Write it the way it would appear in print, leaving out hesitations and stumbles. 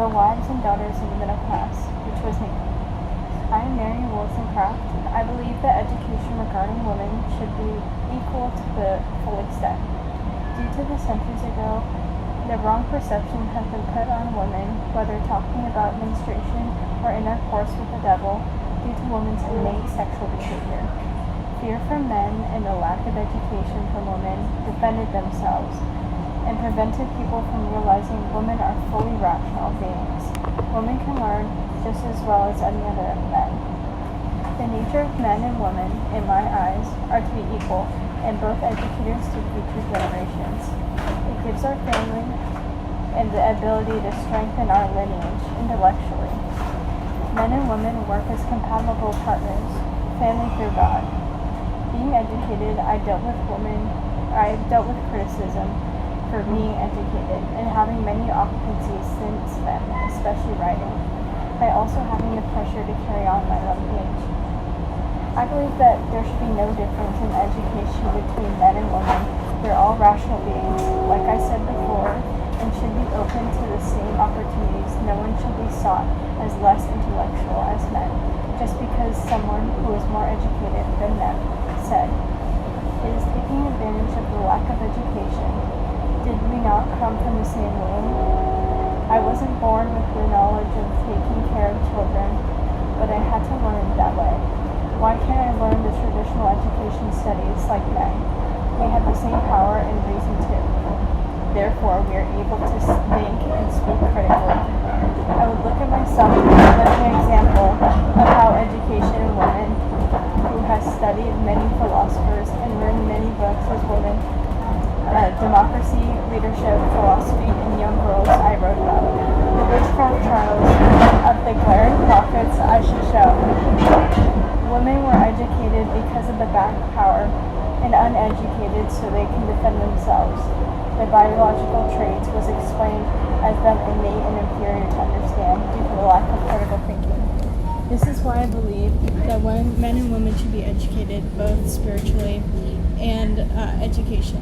the wives and daughters of the middle class, which was me. I am Mary Wollstonecraft, and I believe that education regarding women should be equal to the full extent. Due to the centuries ago, the wrong perception has been put on women, whether talking about menstruation or intercourse with the devil, due to women's innate sexual behavior. Fear from men and the lack of education from women defended themselves and prevented people from realizing women are fully rational beings. Women can learn just as well as any other men. The nature of men and women, in my eyes, are to be equal, and both educators to future generations. It gives our family and the ability to strengthen our lineage intellectually. Men and women work as compatible partners, family through God. Being educated, I dealt with criticism for being educated and having many occupancies since then, especially writing, by also having the pressure to carry on my lineage. I believe that there should be no difference in education between men and women. They're all rational beings, like I said before, and should be open to the same opportunities. No one should be sought as less intellectual as men, just because someone who is more educated than them said. It is taking advantage of the lack of education. Did we not come from the same womb? I wasn't born with the knowledge of taking care of children, but I had to learn that way. Why can't I learn the traditional education studies like men? We have the same power and reason too. Therefore, we are able to think and speak critically. I would look at myself as an example of how education in women, who has studied many philosophers and written many books as women, democracy, leadership, philosophy, and young girls I wrote about. The witchcraft trials of the glaring prophets I should show. Women were educated because of the back power, and uneducated so they can defend themselves. Their biological traits was explained as them innate and inferior to understand due to the lack of critical thinking. This is why I believe that men and women should be educated both spiritually and education.